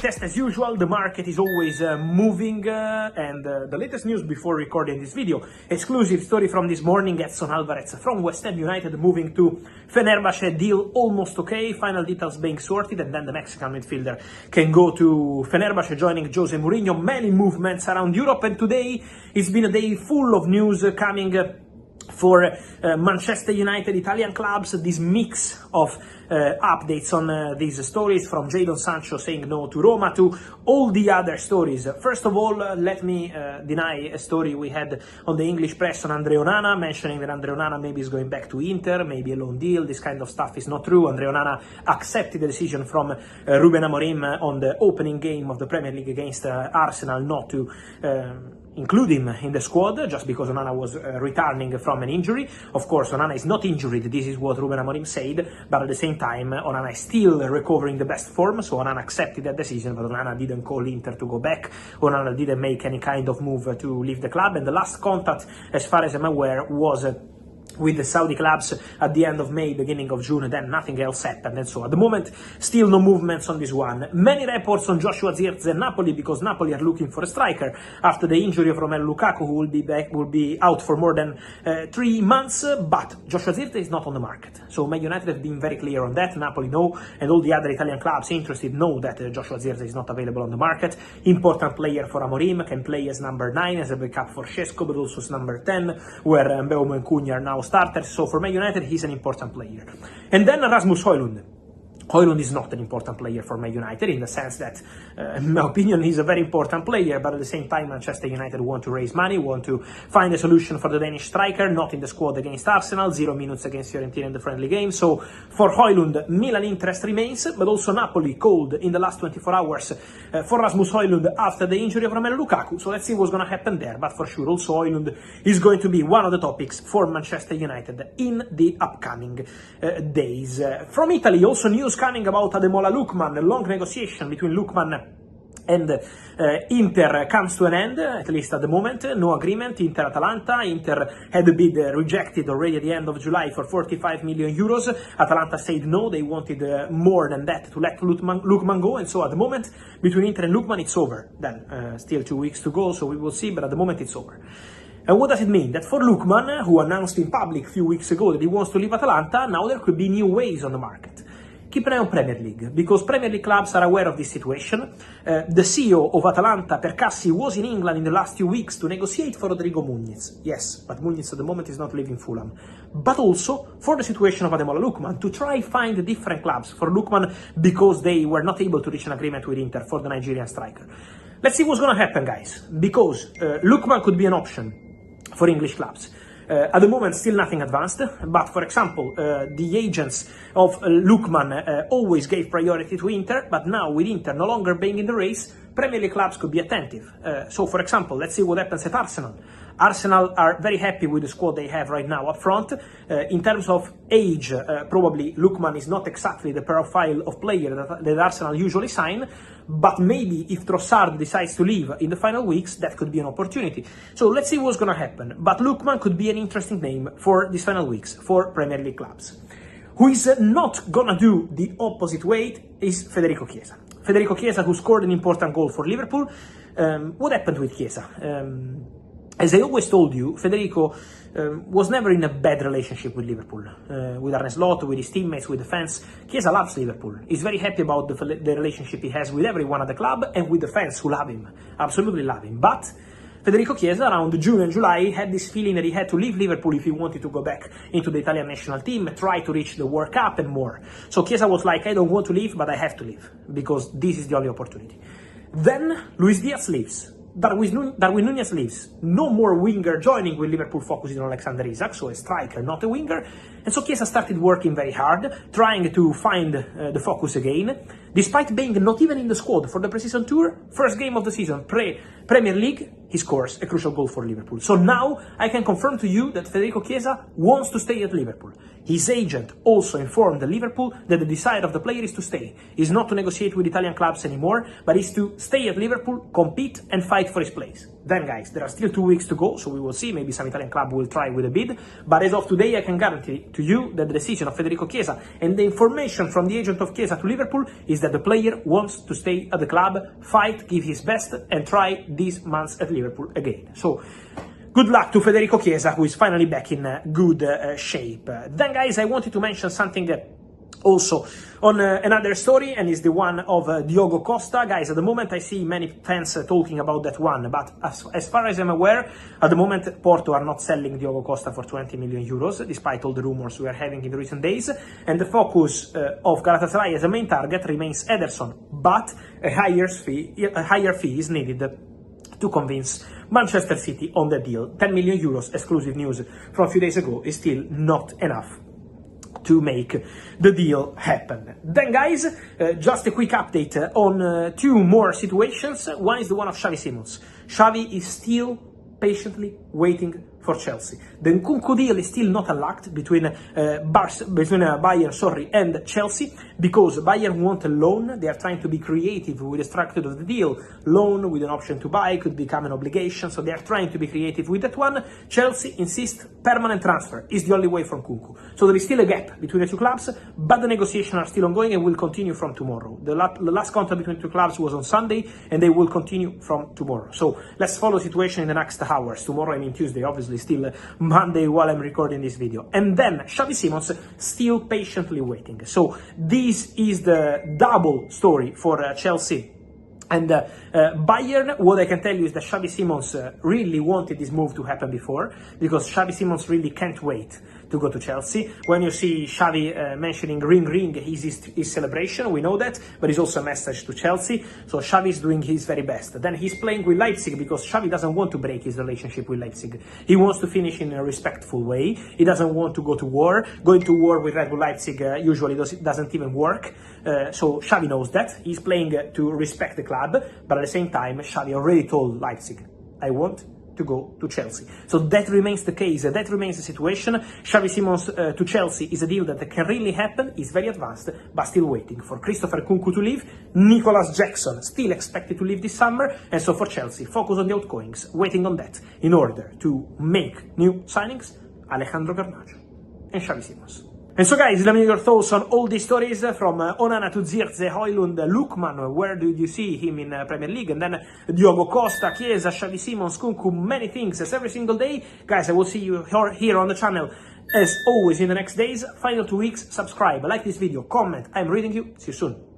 Just as usual, the market is always moving, and the latest news before recording this video, exclusive story from this morning, Edson Álvarez from West Ham United moving to Fenerbahçe, deal almost okay, final details being sorted, and then the Mexican midfielder can go to Fenerbahçe joining Jose Mourinho. Many movements around Europe, and today it's been a day full of news coming for Manchester United, Italian clubs, this mix of updates on these stories, from Jadon Sancho saying no to Roma to all the other stories. First of all, let me deny a story we had on the English press on André Onana, mentioning that André Onana maybe is going back to Inter, maybe a loan deal. This kind of stuff is not true. André Onana accepted the decision from Ruben Amorim on the opening game of the Premier League against Arsenal not to include him in the squad, just because Onana was returning from an injury. Of course, Onana is not injured, this is what Ruben Amorim said, but at the same time, Onana is still recovering the best form, so Onana accepted that decision, but Onana didn't call Inter to go back. Onana didn't make any kind of move to leave the club, and the last contact, as far as I'm aware, was with the Saudi clubs at the end of May, beginning of June, then nothing else happened, and so at the moment, still no movements on this one. Many reports on Joshua Zirkzee and Napoli, because Napoli are looking for a striker after the injury of Romelu Lukaku, who will be out for more than 3 months, but Joshua Zirkzee is not on the market. So Man United have been very clear on that, Napoli know, and all the other Italian clubs interested know that Joshua Zirkzee is not available on the market. Important player for Amorim, can play as number 9, as a backup for Šeško, but also as number 10, where Mbeumo and Cunha are now starters, so for Man United he's an important player. And then Rasmus Højlund. Højlund is not an important player for Man United, in the sense that, in my opinion, he's a very important player, but at the same time Manchester United want to raise money, want to find a solution for the Danish striker, not in the squad against Arsenal, 0 minutes against Fiorentina in the friendly game. So for Højlund, Milan interest remains, but also Napoli called in the last 24 hours for Rasmus Højlund after the injury of Romelu Lukaku. So let's see what's going to happen there, but for sure also Højlund is going to be one of the topics for Manchester United in the upcoming days. From Italy, also news coming about Ademola Lookman. A long negotiation between Lookman and Inter comes to an end, at least at the moment. No agreement. Atalanta. Inter had a bid rejected already at the end of July for 45 million euros. Atalanta said no, they wanted more than that to let Lookman go, and so at the moment, between Inter and Lookman, it's over. Then, still 2 weeks to go, so we will see, but at the moment it's over. And what does it mean? That for Lookman, who announced in public a few weeks ago that he wants to leave Atalanta, now there could be new ways on the market. Keep an eye on Premier League, because Premier League clubs are aware of this situation. The CEO of Atalanta, Percassi, was in England in the last few weeks to negotiate for Rodrigo Muniz. Yes, but Muniz at the moment is not leaving Fulham. But also for the situation of Ademola Lookman, to try find different clubs for Lookman, because they were not able to reach an agreement with Inter for the Nigerian striker. Let's see what's going to happen, guys, because Lookman could be an option for English clubs. At the moment, still nothing advanced, but for example, the agents of Lookman always gave priority to Inter, but now with Inter no longer being in the race, Premier League clubs could be attentive. So for example, let's see what happens at Arsenal. Arsenal are very happy with the squad they have right now up front. In terms of age, probably Lookman is not exactly the profile of player that Arsenal usually sign, but maybe if Trossard decides to leave in the final weeks, that could be an opportunity. So let's see what's going to happen. But Lookman could be an interesting name for these final weeks for Premier League clubs. Who is not going to do the opposite way is Federico Chiesa. Federico Chiesa, who scored an important goal for Liverpool. What happened with Chiesa? As I always told you, Federico was never in a bad relationship with Liverpool, with Arne Slot, with his teammates, with the fans. Chiesa loves Liverpool. He's very happy about the relationship he has with everyone at the club and with the fans who love him, absolutely love him. But Federico Chiesa, around June and July, had this feeling that he had to leave Liverpool if he wanted to go back into the Italian national team, try to reach the World Cup and more. So Chiesa was like, I don't want to leave, but I have to leave, because this is the only opportunity. Then Luis Diaz leaves. Darwin Núñez leaves. No more winger joining, with Liverpool focusing on Alexander Isak, so a striker, not a winger. And so Chiesa started working very hard, trying to find the focus again. Despite being not even in the squad for the pre-season tour, first game of the season, Premier League, he scores a crucial goal for Liverpool. So now I can confirm to you that Federico Chiesa wants to stay at Liverpool. His agent also informed the Liverpool that the desire of the player is to stay. Is not to negotiate with Italian clubs anymore, but is to stay at Liverpool, compete and fight for his place. Then guys, there are still 2 weeks to go, so we will see, maybe some Italian club will try with a bid, but as of today I can guarantee to you that the decision of Federico Chiesa and the information from the agent of Chiesa to Liverpool is that the player wants to stay at the club, fight, give his best and try these months at Liverpool again. So good luck to Federico Chiesa, who is finally back in good shape. Then guys, I wanted to mention something also on another story, and is the one of Diogo Costa. Guys, at the moment I see many fans talking about that one, but as far as I'm aware, at the moment Porto are not selling Diogo Costa for 20 million euros, despite all the rumors we are having in the recent days, and the focus of Galatasaray as a main target remains Ederson, but a higher fee is needed to convince Manchester City on the deal. 10 million euros, exclusive news from a few days ago, is still not enough to make the deal happen. Then guys, just a quick update on 2 more situations. One is the one of Xavi Simons. Xavi is still patiently waiting for Chelsea. The Nkunku deal is still not unlocked between Bayern and Chelsea, because Bayern want a loan. They are trying to be creative with the structure of the deal. Loan with an option to buy could become an obligation, so they are trying to be creative with that one. Chelsea insists permanent transfer is the only way for Nkunku. So there is still a gap between the 2 clubs, but the negotiations are still ongoing and will continue from tomorrow. The last contact between the 2 clubs was on Sunday, and they will continue from tomorrow. So let's follow the situation in the next hours. Tomorrow, I mean Tuesday, obviously still Monday while I'm recording this video. And then Xavi Simons still patiently waiting. So this is the double story for Chelsea and Bayern. What I can tell you is that Xavi Simons really wanted this move to happen before, because Xavi Simons really can't wait to go to Chelsea. When you see Xavi mentioning ring ring, his celebration, we know that, but it's also a message to Chelsea. So Xavi is doing his very best. Then he's playing with Leipzig because Xavi doesn't want to break his relationship with Leipzig. He wants to finish in a respectful way. He doesn't want to go to war. Going to war with Red Bull Leipzig usually doesn't even work. So Xavi knows that. He's playing to respect the club, but at the same time, Xavi already told Leipzig, I want to go to Chelsea. So that remains the case, that remains the situation. Xavi Simons to Chelsea is a deal that can really happen, is very advanced, but still waiting for Christopher Nkunku to leave. Nicolas Jackson still expected to leave this summer, and so for Chelsea, focus on the outgoings, waiting on that in order to make new signings, Alejandro Garnacho and Xavi Simons. And so guys, let me know your thoughts on all these stories, from Onana to Zirkzee, Højlund, Lookman, where do you see him in Premier League, and then Diogo Costa, Chiesa, Xavi Simons, Nkunku, many things as every single day. Guys, I will see you here on the channel as always in the next days. Final 2 weeks, subscribe, like this video, comment, I'm reading you, see you soon.